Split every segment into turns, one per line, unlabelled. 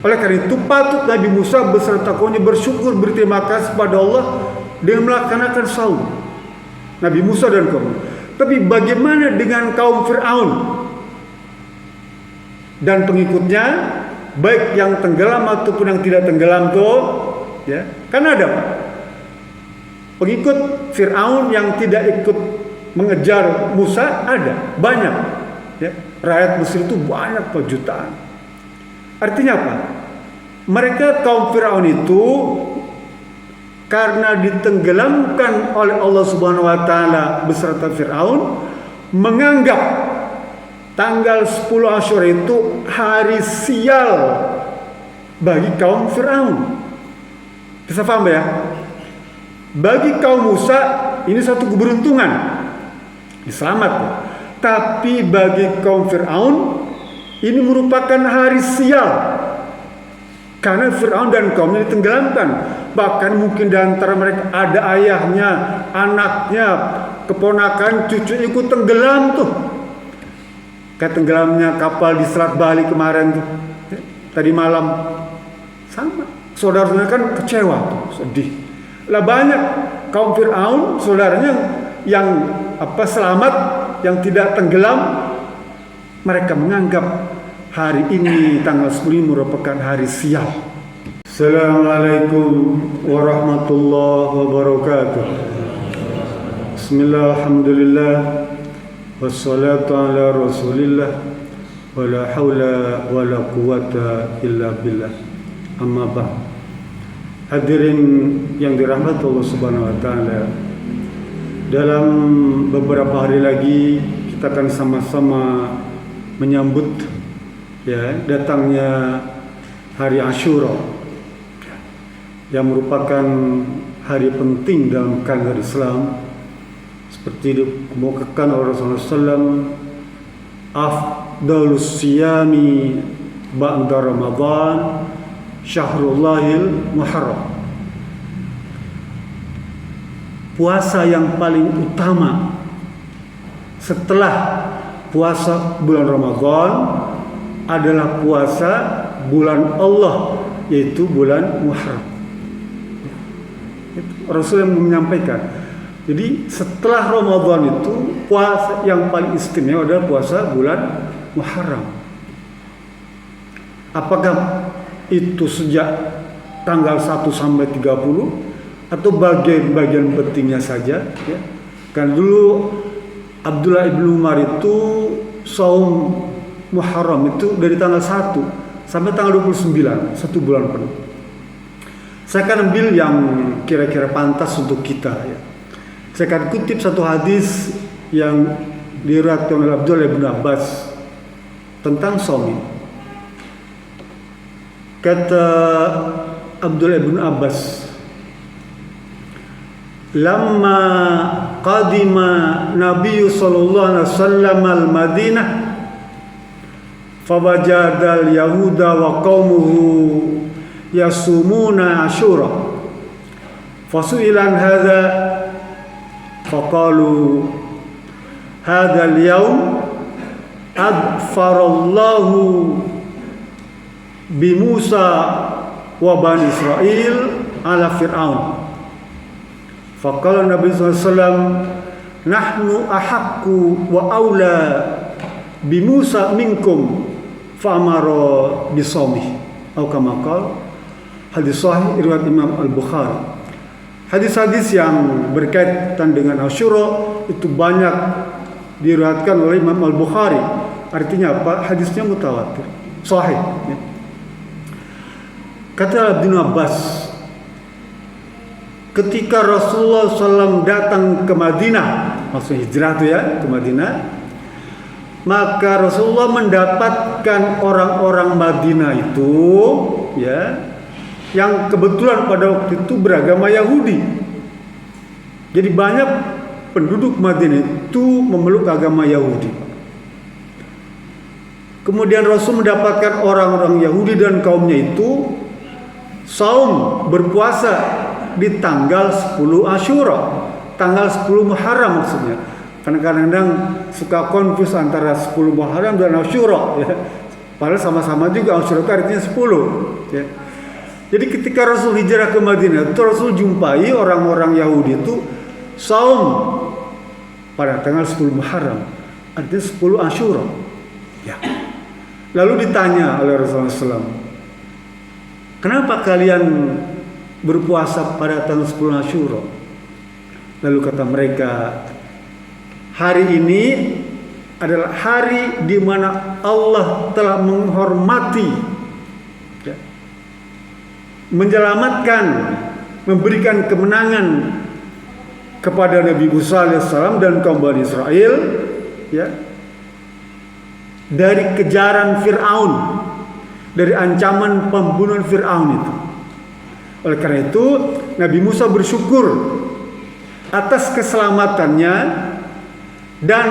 Oleh karena itu patut Nabi Musa beserta kaumnya bersyukur, berterima kasih pada Allah dengan melaksanakan saum. Nabi Musa dan kaumnya. Tapi bagaimana dengan kaum Fir'aun dan pengikutnya, baik yang tenggelam ataupun yang tidak tenggelam tuh, ya, kan ada pengikut Fir'aun yang tidak ikut mengejar Musa, ada banyak, ya. Rakyat Mesir itu banyak jutaan. Artinya apa? Mereka kaum Fir'aun itu karena ditenggelamkan oleh Allah Subhanahu wa taala beserta Fir'aun, menganggap tanggal 10 Asyura itu hari sial bagi kaum Fir'aun. Bisa paham ya? Bagi kaum Musa ini satu keberuntungan, diselamat. Tapi bagi kaum Fir'aun ini merupakan hari sial, karena Fir'aun dan kaumnya ditenggelamkan. Bahkan mungkin di antara mereka ada ayahnya, anaknya, keponakan, cucu ikut tenggelam tuh. Kayak tenggelamnya kapal di Selat Bali kemarin tuh, tadi malam. Sama, saudara-saudara kan kecewa tuh, sedih. Lah banyak kaum Fir'aun, saudaranya yang selamat, yang tidak tenggelam, mereka menganggap hari ini tanggal 10 merupakan hari sial. Assalamualaikum warahmatullahi wabarakatuh. Bismillah, alhamdulillah, wassalatu ala rasulillah, wala hawla wala quwata illa billah, amma ba'd. Hadirin yang dirahmati Allah Subhanahu wa taala, dalam beberapa hari lagi kita akan sama-sama menyambut datangnya hari Asyura, yang merupakan hari penting dalam kalender Islam, seperti dikemukakan oleh Rasulullah SAW, afdalus siyami ba'da Ramadan Syahrullahil Muharram. Puasa yang paling utama setelah puasa bulan Ramadan adalah puasa bulan Allah, yaitu bulan Muharram. Rasul yang menyampaikan. Jadi setelah Ramadan itu puasa yang paling istimewa adalah puasa bulan Muharram. Apakah itu sejak tanggal 1 sampai 30 atau bagian-bagian pentingnya saja, ya? Kan dulu Abdullah ibnu Umar itu saum Muharram itu dari tanggal 1 sampai tanggal 29, 1 bulan penuh. Saya akan ambil yang kira-kira pantas untuk kita, ya. Saya akan kutip satu hadis yang diriwayatkan oleh Abdullah ibnu Abbas tentang saum. Kata Abdullah ibnu Abbas, lamma qadima Nabi sallallahu alaihi wasallam al-Madinah fawajada al-yahuda wa qaumuhu yasumuna Asyura fasu'ilan hadha faqalu hadha al-yawm adfarallahu bi Musa wa bani Israel ala Fir'aun. Faqala Nabi SAW, nahnu ahakku wa awla bi Musa minkum fa'amara bisawmih. Atau kama qala, hadis sahih riwayat Imam Al-Bukhari. Hadis-hadis yang berkaitan dengan Asyura itu banyak diriwayatkan oleh Imam Al-Bukhari. Artinya apa? Hadisnya mutawatir, sahih, ya. Kata Ibnu Abbas, ketika Rasulullah SAW datang ke Madinah, maksudnya hijrah itu ya, ke Madinah, maka Rasulullah mendapatkan orang-orang Madinah itu, ya, yang kebetulan pada waktu itu beragama Yahudi. Jadi banyak penduduk Madinah itu memeluk agama Yahudi. Kemudian Rasul mendapatkan orang-orang Yahudi dan kaumnya itu saum, berpuasa di tanggal 10 Asyura, tanggal 10 Muharram maksudnya. Karena kadang-kadang suka konfus antara 10 Muharram dan Asyura, ya. Padahal sama-sama juga Asyura itu artinya 10. Ya. Jadi ketika Rasul hijrah ke Madinah itu Rasul jumpai orang-orang Yahudi itu saum pada tanggal 10 Muharram, artinya 10 Asyura. Ya. Lalu ditanya oleh Rasulullah SAW, kenapa kalian berpuasa pada tanggal 10 Asyura? Lalu kata mereka, hari ini adalah hari di mana Allah telah menghormati, ya, menyelamatkan, memberikan kemenangan kepada Nabi Musa alaihissalam dan kaum Bani Israel, ya, dari kejaran Fir'aun, dari ancaman pembunuhan Fir'aun itu. Oleh karena itu Nabi Musa bersyukur atas keselamatannya, dan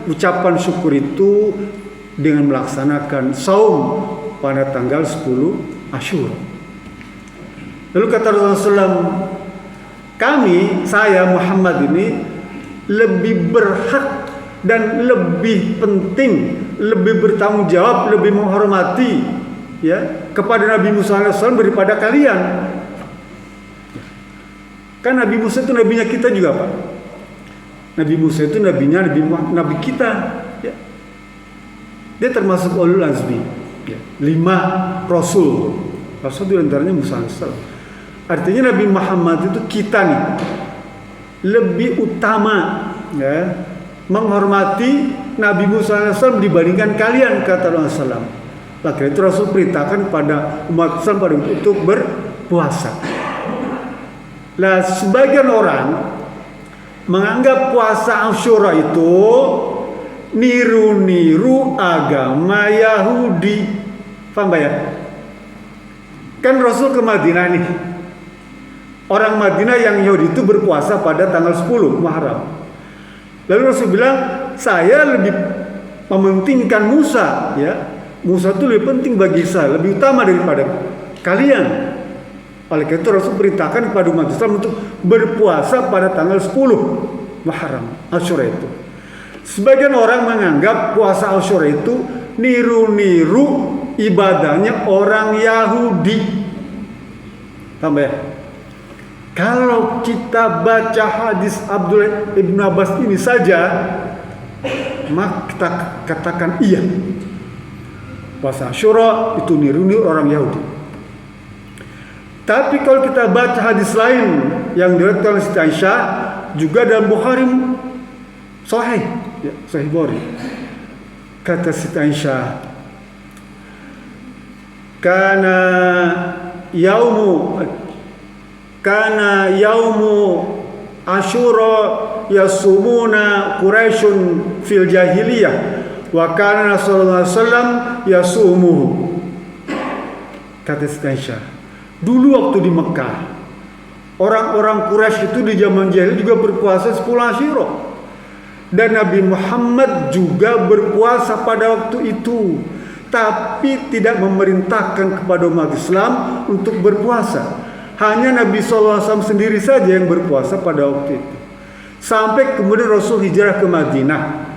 ucapan syukur itu dengan melaksanakan saum pada tanggal 10 Asyura. Lalu kata Rasulullah SAW, saya Muhammad ini lebih berhak dan lebih penting, lebih bertanggung jawab, lebih menghormati, ya, kepada Nabi Musa alaihissalam daripada kalian. Kan Nabi Musa itu nabinya kita juga, Pak. Nabi Musa itu nabinya nabi kita, ya. Dia termasuk ulul azmi, ya. 5 rasul. Rasul di antaranya Musa alaihissalam. Artinya Nabi Muhammad itu kita nih lebih utama, ya, menghormati Nabi Musa alaihissalam dibandingkan kalian, kata Rasulullah. Maka itu Rasul perintahkan pada umat Islam pada untuk berpuasa. Nah, sebagian orang menganggap puasa Asyura itu niru-niru agama Yahudi. Paham ya? Kan Rasul ke Madinah nih. Orang Madinah yang Yahudi itu berpuasa pada tanggal 10 Muharram. Lalu Rasul bilang, saya lebih mementingkan Musa, ya. Musa itu lebih penting bagi saya, lebih utama daripada kalian. Oleh karena itu Rasul perintahkan kepada umat Islam untuk berpuasa pada tanggal 10 Muharram, Asyura itu. Sebagian orang menganggap puasa Asyura itu niru-niru ibadahnya orang Yahudi. Paham ya? Kalau kita baca hadis Abdullah ibn Abbas ini saja, maka kita katakan iya, puasa Asyura itu niru-niru orang Yahudi. Tapi kalau kita baca hadis lain yang diriwayatkan oleh Siti Aisyah, juga dalam Bukhari Sahih, ya, Sahih Bukhari. Kata Siti Aisyah, kana yaumu Asyura yasumuna Quraisyun fil jahiliyah wa kana Rasulullah sallallahu alaihi wasallam yasumuhu. Kata Siti Aisyah, dulu waktu di Mekah, orang-orang Quraisy itu di zaman jahiliyah juga berpuasa 10 Asyura. Dan Nabi Muhammad juga berpuasa pada waktu itu, tapi tidak memerintahkan kepada umat Islam untuk berpuasa. Hanya Nabi SAW sendiri saja yang berpuasa pada waktu itu. Sampai kemudian Rasul hijrah ke Madinah,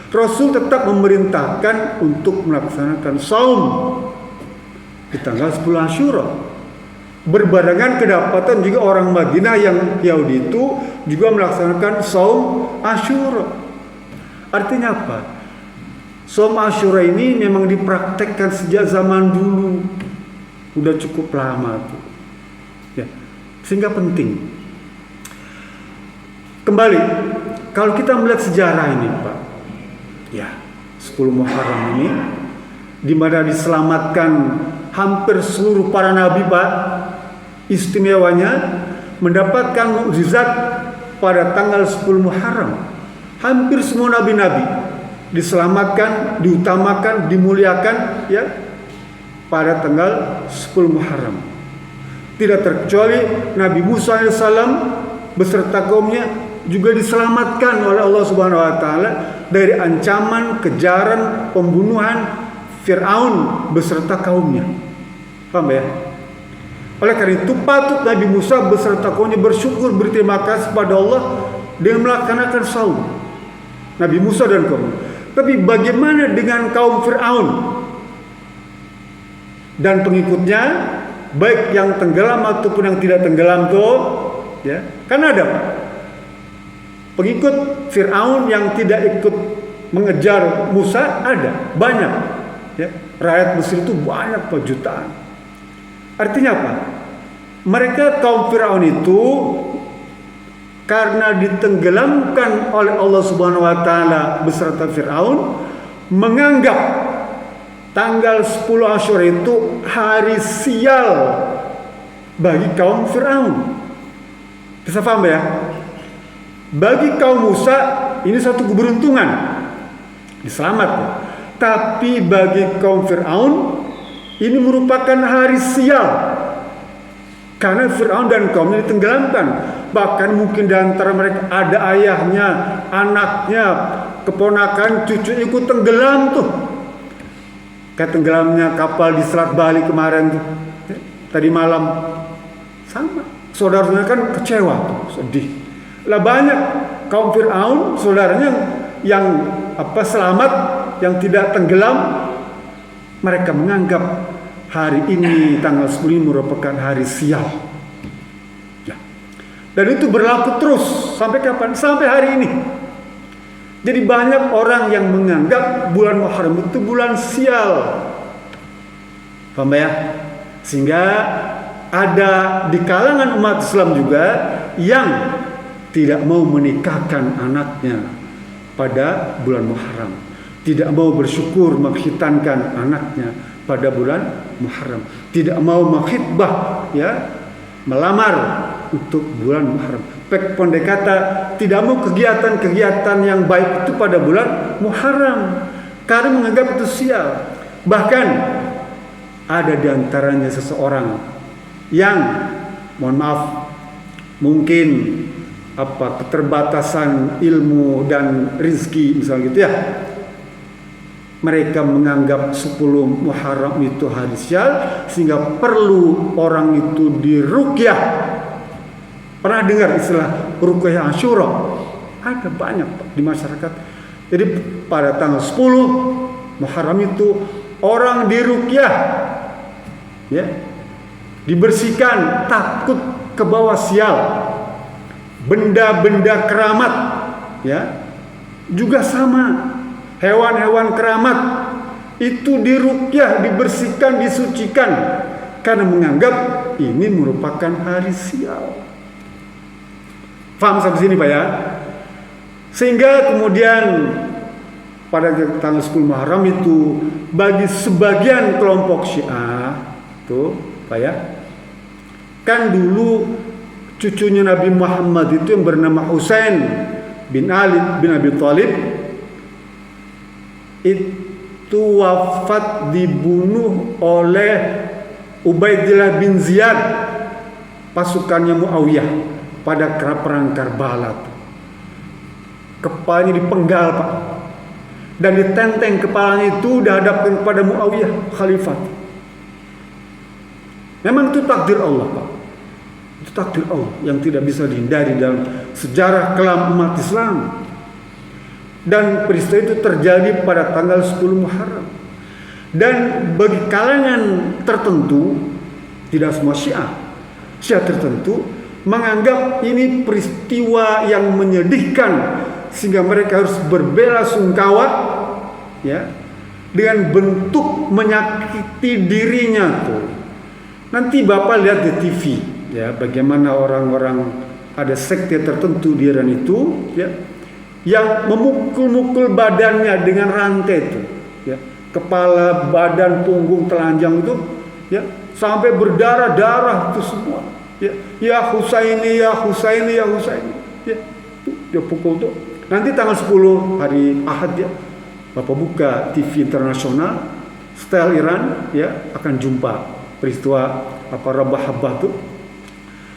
Rasul tetap memerintahkan untuk melaksanakan saum di tanggal 10 Asyura. Berbarengan kedapatan juga orang Madinah yang Yahudi itu juga melaksanakan saum Asyura. Artinya apa? Saum Asyura ini memang dipraktekkan sejak zaman dulu, udah cukup lama tuh, ya, sehingga penting. Kembali, kalau kita melihat sejarah ini, Pak, ya, 10 Muharram ini, di mana diselamatkan hampir seluruh para nabi, Pak. Istimewanya mendapatkan mukjizat pada tanggal 10 Muharram. Hampir semua nabi-nabi diselamatkan, diutamakan, dimuliakan, ya, pada tanggal 10 Muharram. Tidak terkecuali Nabi Musa alaihissalam beserta kaumnya juga diselamatkan oleh Allah Subhanahu wa taala dari ancaman, kejaran, pembunuhan Fir'aun beserta kaumnya. Paham ya? Oleh karena itu patut Nabi Musa beserta kaumnya bersyukur, berterima kasih kepada Allah dengan melaksanakan saum. Nabi Musa dan kaum. Tapi bagaimana dengan kaum Fir'aun? dan pengikutnya, baik yang tenggelam ataupun yang tidak tenggelam tuh, ya, kan ada Pak, pengikut Fir'aun yang tidak ikut mengejar Musa ada banyak, ya, rakyat Mesir itu banyak Pak, jutaan. Artinya apa? Mereka kaum Fir'aun itu karena ditenggelamkan oleh Allah Subhanahu wa taala beserta Fir'aun, menganggap tanggal 10 Asyura itu hari sial bagi kaum Fir'aun. Bisa paham ya? Bagi kaum Musa ini satu keberuntungan, diselamatkan. Tapi bagi kaum Fir'aun ini merupakan hari sial, karena Fir'aun dan kaumnya ditenggelamkan. Bahkan mungkin di antara mereka ada ayahnya, anaknya, keponakan, cucu ikut tenggelam tuh. Kayak tenggelamnya kapal di Selat Bali kemarin tuh, tadi malam. Sama, saudaranya kan kecewa tuh, sedih. Lah banyak kaum Fir'aun, saudaranya yang selamat, yang tidak tenggelam, mereka menganggap hari ini tanggal 10 merupakan hari sial. Ya. Dan itu berlaku terus sampai kapan? Sampai hari ini. Jadi banyak orang yang menganggap bulan Muharram itu bulan sial. Paham ya? Sehingga ada di kalangan umat Islam juga yang tidak mau menikahkan anaknya pada bulan Muharram, tidak mau bersyukur mengkhitankan anaknya pada bulan Muharram, tidak mau mengkhitbah, ya, melamar untuk bulan Muharram. Pendek kata, tidak mau kegiatan-kegiatan yang baik itu pada bulan Muharram karena menganggap itu sial. Bahkan ada di antaranya seseorang yang, mohon maaf, mungkin keterbatasan ilmu dan rizki misalnya gitu ya, mereka menganggap 10 Muharram itu hari sial sehingga perlu orang itu diruqyah. Pernah dengar istilah ruqyah Asyura? Ada banyak Pak, di masyarakat. Jadi pada tanggal 10 Muharram itu orang diruqyah, ya, dibersihkan, takut ke bawah sial. Benda-benda keramat, ya, juga sama. Hewan-hewan keramat itu diruqyah, dibersihkan, disucikan karena menganggap ini merupakan hari sial. Paham sampai sini Pak ya? Sehingga kemudian pada tanggal 10 Muharram itu bagi sebagian kelompok Syiah tuh Pak ya, kan dulu cucunya Nabi Muhammad itu yang bernama Husain bin Ali bin Abi Thalib itu wafat dibunuh oleh Ubaidillah bin Ziyad, pasukannya Muawiyah pada perang Karbala. Kepalanya dipenggal Pak, dan ditenteng kepalanya itu dihadapkan kepada Muawiyah khalifat. Memang itu takdir Allah Pak, itu takdir Allah yang tidak bisa dihindari dalam sejarah kelam umat Islam. Dan peristiwa itu terjadi pada tanggal 10 Muharram. Dan bagi kalangan tertentu, tidak semua Syiah tertentu menganggap ini peristiwa yang menyedihkan sehingga mereka harus berbela-sungkawa, ya, dengan bentuk menyakiti dirinya tuh. Nanti Bapak lihat di TV, ya, bagaimana orang-orang ada sekte tertentu di Iran itu, ya, yang memukul-mukul badannya dengan rantai itu, ya, kepala, badan, punggung, telanjang itu, ya, sampai berdarah-darah itu semua, ya, ya Husaini, ya Husaini, ya Husaini, ya, dia pukul tuh. Nanti tanggal 10 hari Ahad, ya, Bapak buka TV internasional style Iran, ya, akan jumpa peristiwa Rabah tuh,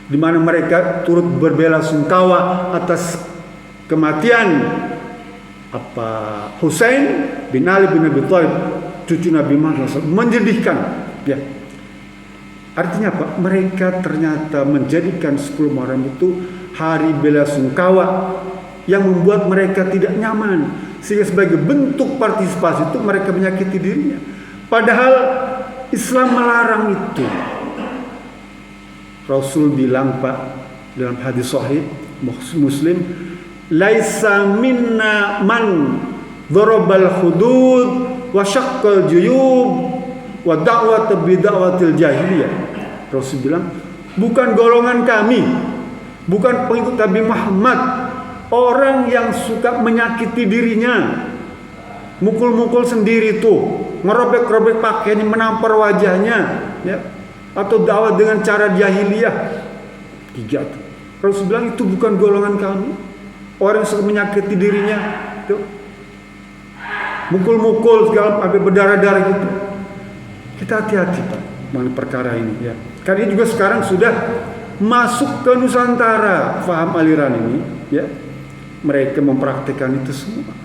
di mana mereka turut berbela-sungkawa atas kematian Husain bin Ali bin Abi Thalib, cucu Nabi Muhammad SAW. Menyedihkan, ya. Artinya apa? Mereka ternyata menjadikan 10 Muharram itu hari bela sungkawa yang membuat mereka tidak nyaman, sehingga sebagai bentuk partisipasi itu mereka menyakiti dirinya. Padahal Islam melarang itu. Rasul bilang Pak dalam hadis sahih Muslim, laisa minna man darabal hudud wa syaqqal juyub wa da'wat bid'awatil jahiliyah. Rasul bilang, bukan golongan kami, bukan pengikut Nabi Muhammad, orang yang suka menyakiti dirinya, mukul-mukul sendiri tuh, ngerobek-robek pakaiannya, menampar wajahnya, ya, atau dakwah dengan cara jahiliyah. 3 tuh. Rasul bilang itu bukan golongan kami, orang yang suka menyakiti dirinya, tuh, mukul-mukul segala sampai berdarah-darah gitu. Kita hati-hati Pak mengenai perkara ini, ya. Karena ini juga sekarang sudah masuk ke Nusantara, faham aliran ini, ya. Mereka mempraktikkan itu semua.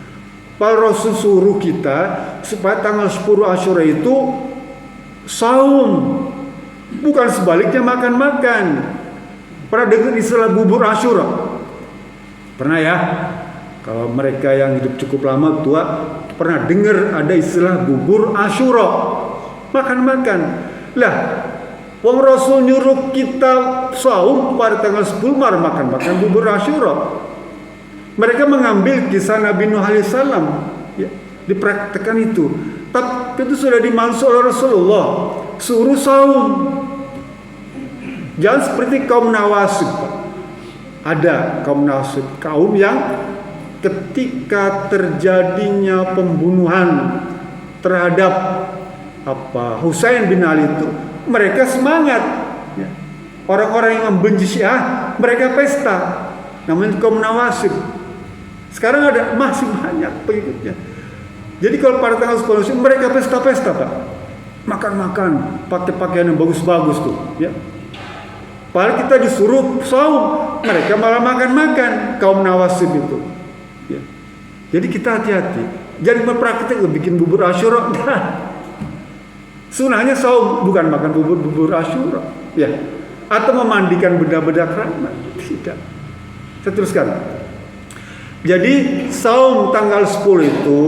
Pak Rasul suruh kita supaya tanggal 10 Asyura itu saum, bukan sebaliknya makan-makan. Pernah dengar istilah bubur Asyura? Pernah ya? Kalau mereka yang hidup cukup lama tua pernah dengar ada istilah bubur Asyura, makan-makan. Lah, wong Rasul nyuruh kita saum pada tanggal 10 makan-makan bubur Asyura. Mereka mengambil kisah Nabi Nuh alaihissalam, ya, dipraktekkan itu. Tapi itu sudah dimansuh oleh Rasulullah, suruh saum. Jangan seperti kaum Nawasib. Ada kaum Nawasib, kaum yang ketika terjadinya pembunuhan terhadap Husain bin Ali itu, mereka semangat, ya. Orang-orang yang membenci Syiah, mereka pesta, namanya kaum Nawasib. Sekarang masih banyak pengikutnya. Jadi kalau pada tanggal 10 mereka pesta-pesta Pak, makan-makan, pakai pakaian yang bagus-bagus tuh, ya. Padahal kita disuruh saum, mereka malah makan-makan, kaum Nawasib itu, ya. Jadi kita hati-hati, jangan berpraktik bikin bubur Asyura. Sunahnya saum, bukan makan bubur Asyura, ya. Atau memandikan benda-benda keramat, tidak. Saya teruskan. Jadi saum tanggal 10 itu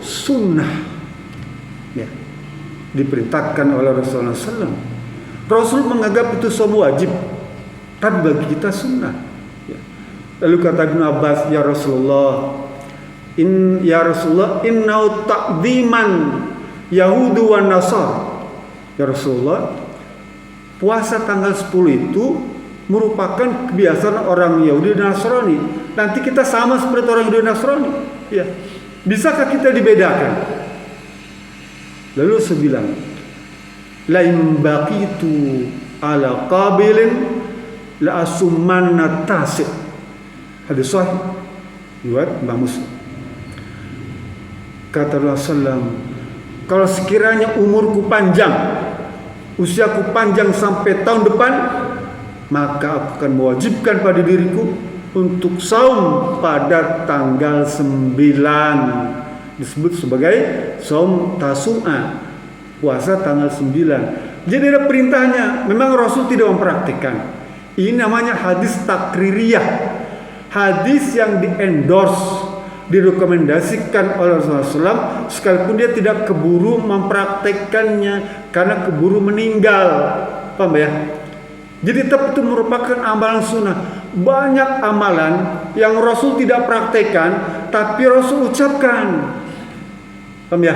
sunnah, ya, diperintahkan oleh Rasulullah SAW. Rasul menganggap itu saum wajib, tapi bagi kita sunnah, ya. Lalu kata Ibnu Abbas, ya Rasulullah, innau ta'dziman Yahudu wa Nasar. Ya Rasulullah, puasa tanggal 10 itu merupakan kebiasaan orang Yahudi dan Nasrani. Nanti kita sama seperti orang Yahudi dan Nasrani, ya. Bisakah kita dibedakan? Lalu saya bilang, lain baqitu ala qabilin la asummanna tasib. Hadis sahih riwayat Imam Muslim. Kata Rasulullah, kalau sekiranya umurku panjang, usiaku panjang sampai tahun depan, maka aku akan mewajibkan pada diriku untuk saum pada tanggal 9, disebut sebagai saum Tasu'a, puasa tanggal 9. Jadi ada perintahnya. Memang Rasul tidak mempraktikkan. Ini namanya hadis takririyah, hadis yang di-endorse, direkomendasikan oleh Rasulullah SAW, sekalipun dia tidak keburu mempraktekkannya karena keburu meninggal. Paham ya? Jadi tetap itu merupakan amalan sunnah. Banyak amalan yang Rasul tidak praktekkan, tapi Rasul ucapkan. Paham ya?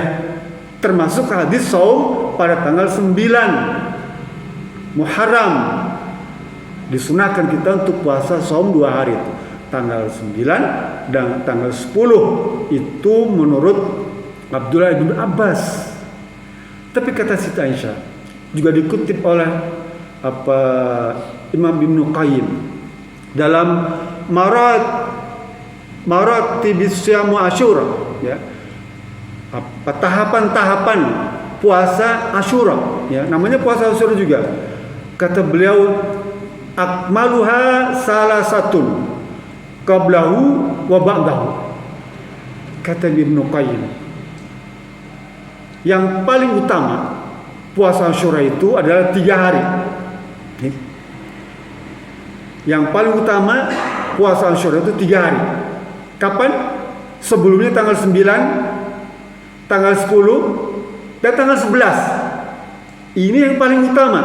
Termasuk hadis saum pada tanggal 9 Muharram. Disunahkan kita untuk puasa saum 2 hari. Tanggal 9 dan tanggal 10. Itu menurut Abdullah bin Abbas. Tapi kata Siti Aisyah, juga dikutip oleh Imam Ibnu Qayyim dalam Maratibis Syam Asyura, ya, tahapan-tahapan puasa Asyura, ya, namanya puasa Asyura juga. Kata beliau, akmaluha salasatun qablahu wa ba'dahu. Kata Ibnu Qayyim, yang paling utama puasa Asyura itu adalah 3 hari. Yang paling utama puasa Asyura itu 3 hari. Kapan? Sebelumnya tanggal 9, tanggal 10, dan tanggal 11. Ini yang paling utama,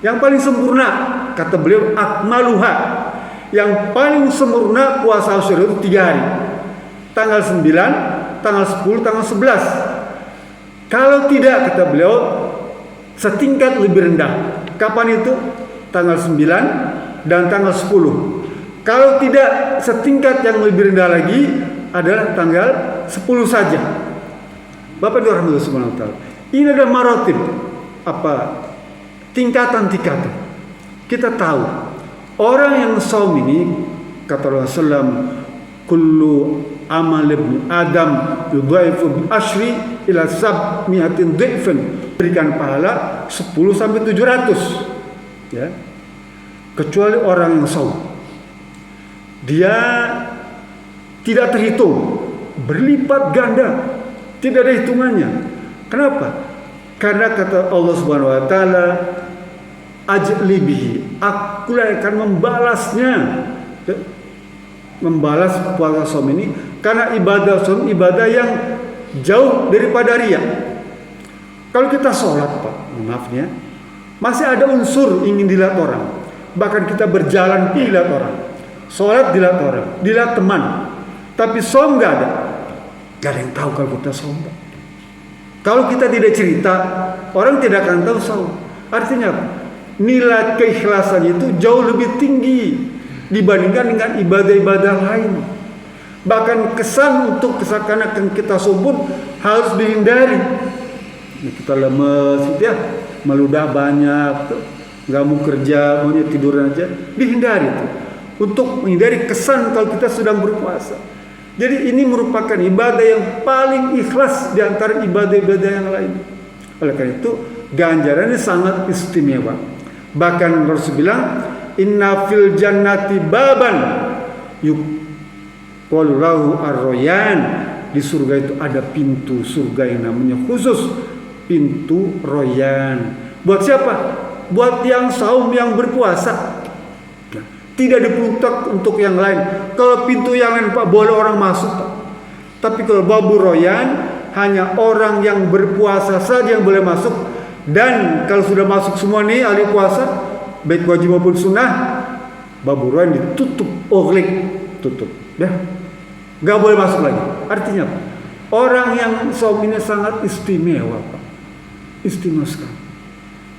yang paling sempurna. Kata beliau, akmaluha. Yang paling sempurna puasa Asyura itu 3 hari. Tanggal 9, tanggal 10, tanggal 11. Kalau tidak, kata beliau, setingkat lebih rendah. Kapan itu? Tanggal 9 dan tanggal 10. Kalau tidak, setingkat yang lebih rendah lagi adalah tanggal 10 saja. Bapak dan Rahmatullah Subhanahu wa ta'ala. Ini adalah maratib, tingkatan-tingkatan. Kita tahu orang yang saum ini, kata Rasulullah SAW, kullu amal ibn Adam yudhaifu bi asyri ila sab'mi'atin dhifan, berikan pahala 10 sampai 700, ya. Kecuali orang yang saum, dia tidak terhitung, berlipat ganda, tidak ada hitungannya. Kenapa? Karena kata Allah Subhanahu wa taala, ajli bihi, aku akan membalasnya, membalas puasa saum ini, karena ibadah saum ibadah yang jauh daripada riya. Kalau kita sholat, Pak, maafnya, masih ada unsur ingin dilihat orang. Bahkan kita berjalan dilihat orang, sholat dilihat orang, dilihat teman. Tapi saum nggak ada. Gak ada yang tahu kalau kita saum. Kalau kita tidak cerita, orang tidak akan tahu saum. Artinya apa? Nilai keikhlasan itu jauh lebih tinggi dibandingkan dengan ibadah-ibadah lain. Bahkan kesan untuk seakan-akan kita saum pun harus dihindari. Kita lemes, ya, meludah banyak, nggak mau kerja, maunya tidur aja, dihindari tuh. Untuk menghindari kesan kalau kita sedang berpuasa. Jadi ini merupakan ibadah yang paling ikhlas di antara ibadah-ibadah yang lain. Oleh karena itu ganjarannya sangat istimewa. Bahkan Rasul bilang, inna fil jannati baban yuqalu lahu ar-royan. Di surga itu ada pintu surga yang namanya khusus pintu royan. Buat siapa? Buat yang saum, yang berpuasa. Tidak diperuntuk untuk yang lain. Kalau pintu yang lain, Pak, boleh orang masuk, Pak. Tapi kalau babu royan, hanya orang yang berpuasa saja yang boleh masuk. Dan kalau sudah masuk semua nih ahli puasa, baik wajib maupun sunnah, babu royan ditutup, tutup, ya, nggak boleh masuk lagi. Artinya apa? Orang yang saum ini sangat istimewa, Pak. Istimewa sekali.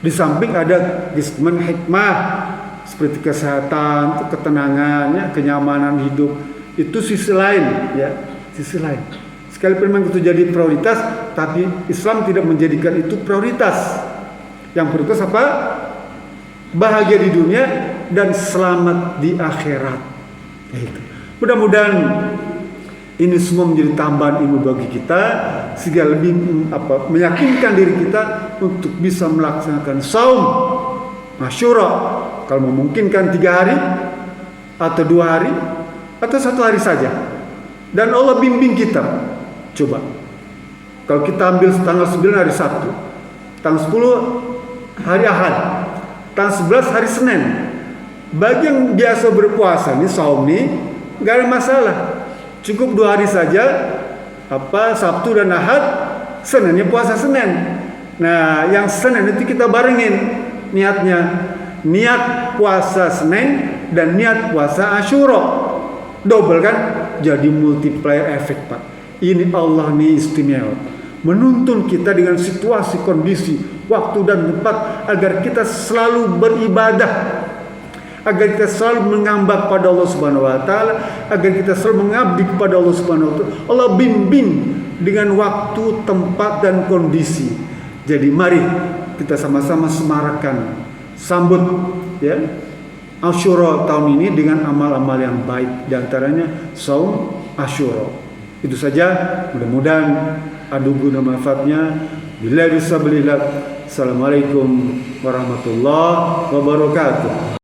Di samping ada keistimewaan hikmah, seperti kesehatan, ketenangannya, kenyamanan hidup, itu sisi lain, ya, sisi lain. Sekalipun memang itu jadi prioritas, tapi Islam tidak menjadikan itu prioritas. Yang prioritas apa? Bahagia di dunia dan selamat di akhirat. Itu. Mudah-mudahan ini semua menjadi tambahan ilmu bagi kita, sehingga lebih meyakinkan diri kita untuk bisa melaksanakan saum Asyura. Kalau memungkinkan 3 hari atau 2 hari atau 1 hari saja. Dan Allah bimbing kita. Coba. Kalau kita ambil tanggal 9 hari Sabtu, tanggal 10 hari Ahad, tanggal 11 hari Senin. Bagi yang biasa berpuasa nih, saum nih, gak ada masalah. Cukup 2 hari saja, Sabtu dan Ahad, Seninnya puasa Senin. Nah, yang Senin itu kita barengin niatnya. Niat puasa Senin dan niat puasa Asyura. Double kan? Jadi multiplier efek, Pak. Ini Allah nih istimewa. Menuntun kita dengan situasi, kondisi, waktu dan tempat agar kita selalu beribadah. Agar kita selalu mengambak pada Allah Subhanahu wa taala, agar kita selalu mengabdi kepada Allah Subhanahu wa taala. Allah bimbing dengan waktu, tempat dan kondisi. Jadi mari kita sama-sama semarakkan, sambut, ya, Asyura tahun ini dengan amal-amal yang baik, diantaranya saum Asyura. Itu saja, mudah-mudahan ada guna manfaatnya. Billahi bisabilillah. Assalamualaikum warahmatullahi wabarakatuh.